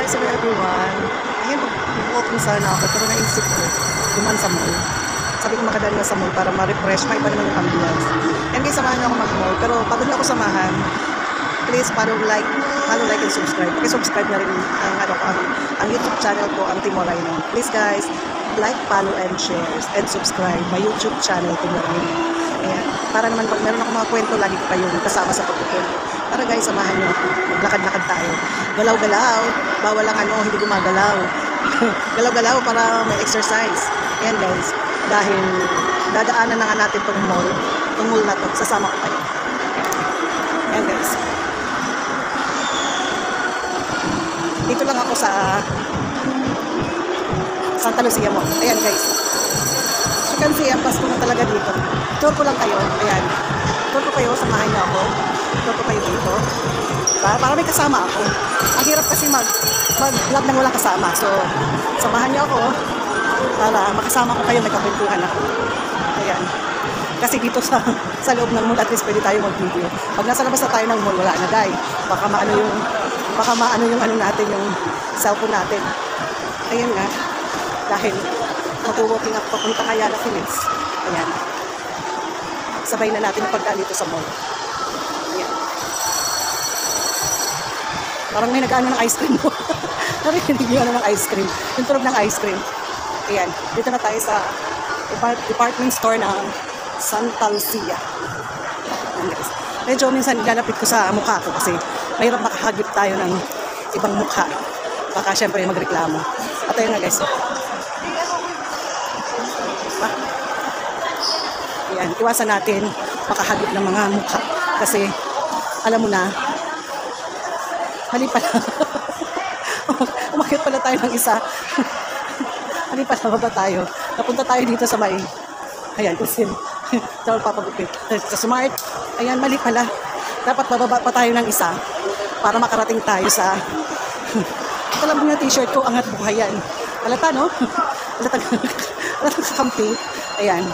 guys, hello everyone. Ngayon, mag-walking sana ako, pero naisip ko, duman sa mall. Sabi ko makadali na sa mall para ma-refresh, may iba naman yung ambience. And guys, samahan niyo ako mag-mall, pero pag niyo ako samahan, please follow, like and subscribe. Subscribe na rin ang YouTube channel ko, ang Timo Rhino. Please guys, like, follow, and share, and subscribe. My YouTube channel, Timo Rhino. Ayan. Para naman pag meron ako mga kwento, lagi ko kayong kasama sa pagkukwento. Tara guys, samahan nyo ako. Maglakad-lakad tayo. Galaw-galaw. Bawal ang hindi gumagalaw. Galaw-galaw para may exercise. Ayan guys. Dahil dadaanan na nga natin itong mall. Itong mall na to. Sasama ko kayo. Ayan guys. Dito lang ako sa Santa Lucia Mall. Ayan guys. As you can see, ang pasto na talaga dito. Tour ko lang kayo. Ayan. Tour ko kayo. Samahan niyo ako. Tour ko kayo dito. Para may kasama ako. Ang hirap kasi mag-vlog nang walang kasama. So, samahan niyo ako para makasama ko kayo. May kapwentuhan ako. Ayan. Kasi dito sa loob ng mall, at least pwede tayo mag-video. Pag nasa labas na tayo ng mall, wala na dahil. Baka maano yung ano natin, yung cellphone natin. Ayan nga. Dahil mag-walking ako papunta kaya na Philips. Ayan. Sabay na natin yung pagdaan dito sa mall. Ayan. Parang may nag-ano ng ice cream mo. Narinig yung ano ng ice cream. Yung tunog ng ice cream. Ayan. Dito na tayo sa department store ng Santa Lucia. Ayan guys. Medyo minsan nilalapit ko sa mukha ko kasi mahirap makahagip tayo ng ibang mukha. Baka syempre magreklamo. At ayun nga guys. Ayan, iwasan natin makahagip ng mga mukha. Kasi, alam mo na, mali pala. Umakit pala tayo ng isa. Mali pala, baba tayo. Napunta tayo dito sa may, ayan, kasi, sa papagupit. Sa Smart, ayan, mali pala. Dapat bababa pa tayo ng isa para makarating tayo sa, alam mo nga t-shirt ko, angat buhay yan. Alata, no? Alata camping. Ayan.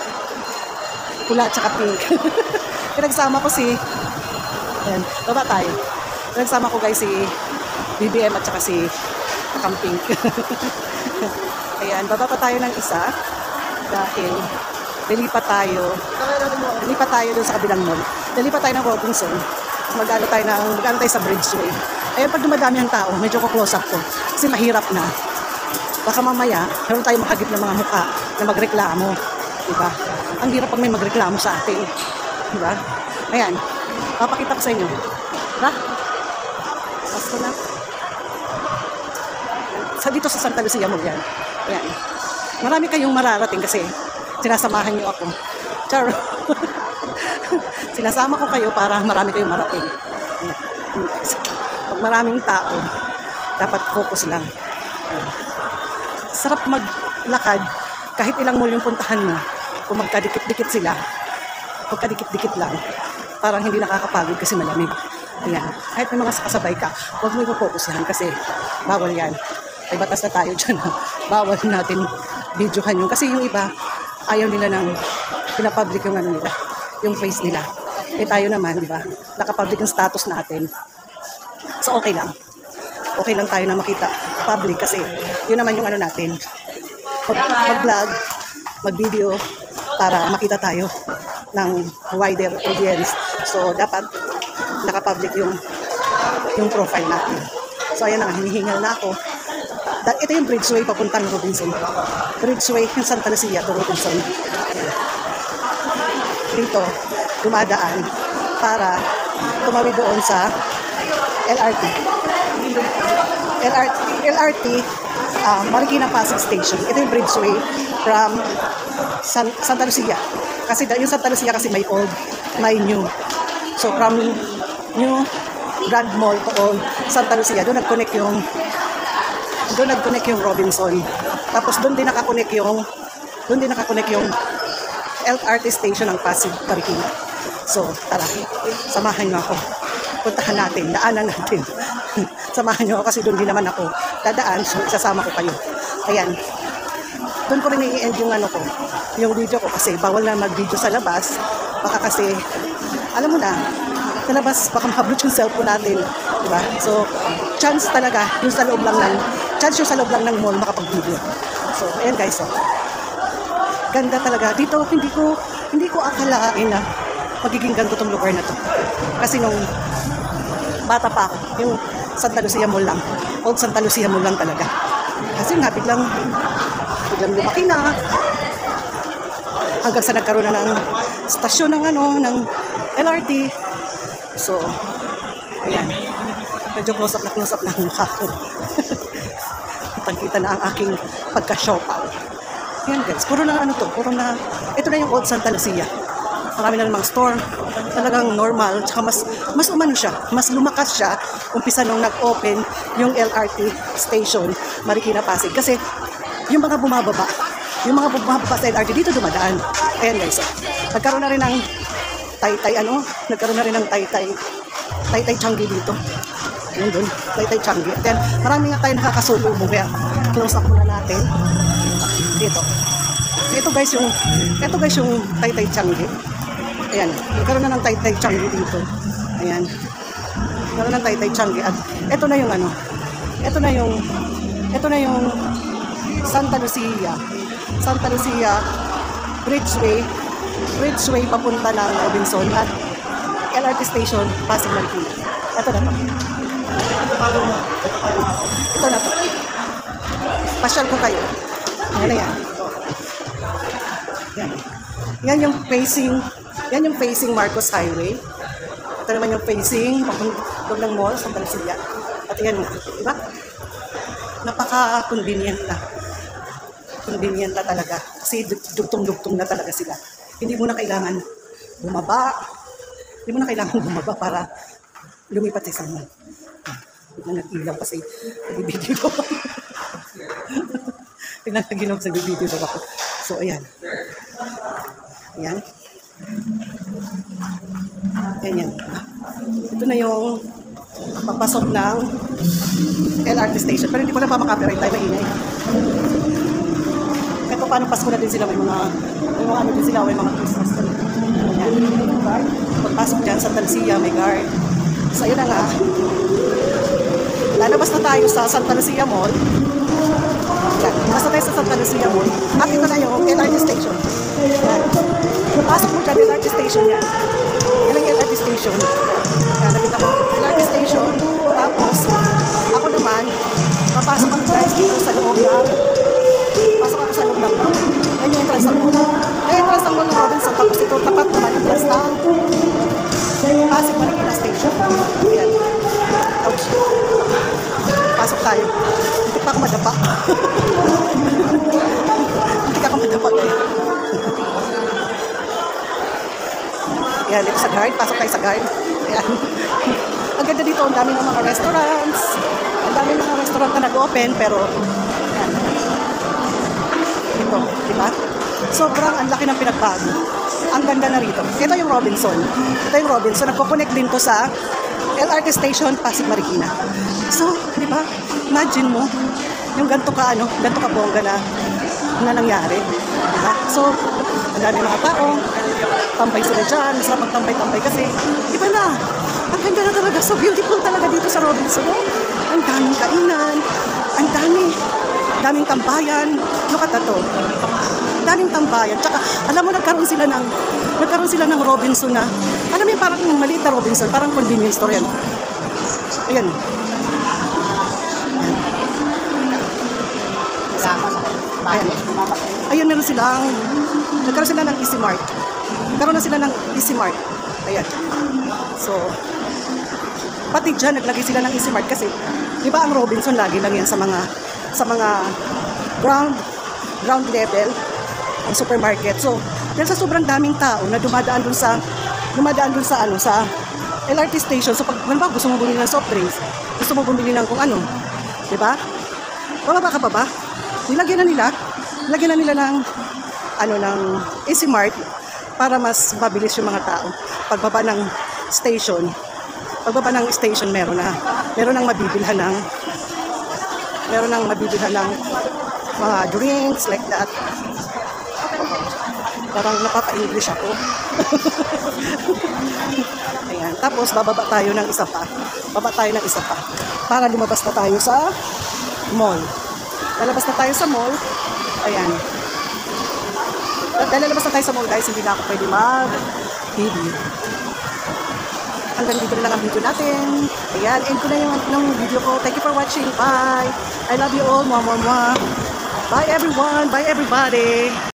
Pula at saka pink. Pinagsama ko si, ayan, baba tayo. Pinagsama ko guys si BBM at saka si camping. Ayan, baba pa tayo ng isa dahil lilipat tayo dun sa kabilang mall. Lilipat tayo ng Robinson. Magano tayo sa Bridgeway. Ayan, pag dumadami ang tao, medyo ko-close up ko. Kasi mahirap na. Baka mamaya, meron tayo makagip ng mga mukha na magreklamo. Diba? Ang hirap pag may magreklamo sa atin. Diba? Ayan. Papakita ko sa inyo. Diba? Basta na. Dito sa Santa Lucia Mall yan. Ayan. Marami kayong mararating kasi sinasamahan niyo ako. Charo. Sinasama ko kayo para marami kayong marating. Ayan. Pag maraming tao, dapat focus lang. Ayan. Sarap maglakad kahit ilang mall yung puntahan mo. Kung magkadikit-dikit sila, magkadikit-dikit lang, parang hindi nakakapagod kasi malamig. Ayan. Kahit may mga kasabay ka, huwag mo ipofokusahan kasi bawal yan. May batas na tayo dyan. Bawal natin videohan yun. Kasi yung iba, ayaw nila ng pinapublic yung ano nila, yung face nila. Eh tayo naman, di ba? Nakapublic yung status natin. So okay lang. Okay lang tayo na makita public kasi yun naman yung ano natin. Mag-vlog, mag-video, para makita tayo ng wider audience. So, dapat nakapublic yung profile natin. So, ayan na, hinihingal na ako. Ito yung Bridgeway papuntang Robinson. Bridgeway yung Santa Lucia to Robinson. Dito, dumadaan para tumawid doon sa LRT. LRT, Marikina Pasig Station. Ito yung Bridgeway from Santa Lucia. Kasi yung Santa Lucia kasi may old, may new. So from new Grand Mall to old Santa Lucia, doon nag-connect yung Robinson. Tapos doon din nakakonect yung LRT station ng Pasig, Marikina. So tara, samahan niyo ako. Puntahan natin, daanan natin. Samahan niyo ako kasi doon din naman ako dadaan, so isasama ko kayo. Ayan. Doon ko rin i-end yung yung video ko kasi bawal na mag-video sa labas. Baka kasi, alam mo na, labas, baka mahablot yung cellphone natin. Diba? So, chance talaga, yung sa loob lang ng mall makapag-video. So, ayan guys, oh. Ganda talaga. Dito, hindi ko akalain na magiging ganito tong lugar na to. Kasi nung bata pa ako, yung Santa Lucia Mall lang. Old Santa Lucia Mall lang talaga. Kasi nga, biglang lumaki na. Hanggang sa nagkaroon na ng stasyon ng LRT. So, ayan. Medyo close-up na ang mukha ko. Kitang-kita na ang aking pagka-siopaw. Ayan guys, puro na ito na yung Old Santa Lucia. Marami na namang store. Talagang normal. Tsaka mas umano siya. Mas lumakas siya. Umpisa nung nag-open yung LRT station, Marikina Pasig. Kasi yung mga bumababa sa LRT dito dumadaan. Ayan guys. Nagkaroon na rin ng Taytay Changi dito. Ayan doon. Taytay Changi. At yan, marami nga tayo nakakasulubong. Kaya close up muna natin. Dito. Ito guys yung Taytay Changi. Ayan, nagkaroon na ng Taytay Changi dito. Ayan. Nagkaroon ng Taytay Changi. At ito na yung Santa Lucia Bridgeway papunta ng Robinson at LRT station Pasig Marikina. Ito na to. Pasyal ko kayo. Ayan na yan. Yan yung facing Marcos Highway. Ito naman yung facing papunta ng mall, Santa Lucia. At yan, diba? Napaka-convenient na. Convenient na talaga. Kasi dugtong-dugtong na talaga sila. Hindi mo na kailangan bumaba para lumipat sa isang mall. Tignan nag-ilaw kasi nag-video ko. Tignan nag-ilaw sa video ko ako. So, ayan. Ayan. Ayan. Ito na yung papasok ng LRT station. Pero hindi ko na pa makapiright tayo maingay. Ito paano Pasko na din sila. May mga ano din sila. May mga Christmas. Ayan. Pagpasok dyan, Santa Lucia, may guard. So, ayun na nga. Lalabas na tayo sa Santa Lucia Mall. Yan. Basta tayo sa Santa Lucia Mall. At ito na yung LRT station. Yan. Pasok mo dyan, LRT station yan. Yan ang LRT station. Yan, nakita mo. LRT station. Tapos, ako naman, papasok ako guys dito sa loob ng mall. Yan yung entrance ng mall. Yung entrance ng mall ng Robinson. Tapos ito, tapat naman entrance ng Pasig Marikina station. Yan. Ouch. Pasok tayo. Hindi pa ako madapa. Hindi ka ako madapa guys. Ayan, dito sa guard. Pasok tayo sa guard. Ayan. Ang ganda dito, ang dami ng mga restaurants. Ang dami ng mga restaurant na nag-open, pero ayan. Dito, diba? Sobrang ang laki ng pinagbago. Ang ganda na rito. Ito yung Robinson. Nagpo-connect din to sa LRT station, Pasig Marikina. So, diba? Imagine mo, yung ganito ka bongga na nangyari. Diba? So, ang dami mga tao, tambay sila dyan, masarap magtambay-tambay kasi, iba na, ang ganda na talaga, so beautiful talaga dito sa Robinson. Ang daming kainan, ang daming tambayan, look at to. Daming tambayan, tsaka, alam mo, nagkaroon sila ng Robinson na, alam mo yung parang maliit na Robinson, parang convenience store yan. Ayan. Ayun, nagkaroon sila ng Easy Mart. Ayan. So, pati dyan, naglagay sila ng Easy Mart kasi, di ba ang Robinson lagi lang yan sa mga ground level ang supermarket. So, dahil sa sobrang daming tao na dumadaan dun sa LRT station. So, pag gusto mo bumili ng soft drinks, gusto mo bumili ng kung ano, di ba? Bababa ka pa ba? Nilagyan na nila ng Easy Mart para mas mabilis yung mga tao. Pagbaba ng station, meron nang mabibilhan ng mga drinks like that. Parang napapa-English ako. Ayan. Tapos, bababa tayo ng isa pa. Baba tayo ng isa pa. Para lumabas na tayo sa mall. Lalabas na tayo sa mall. Ayan. Dahil lalabas na tayo sa mall, guys, hindi na ako pwede mag-video. Hanggang dito na lang ang video natin. Ayan, end ko na yung video ko. Thank you for watching. Bye. I love you all. Mwah, mwah, mwah. Bye, everyone. Bye, everybody.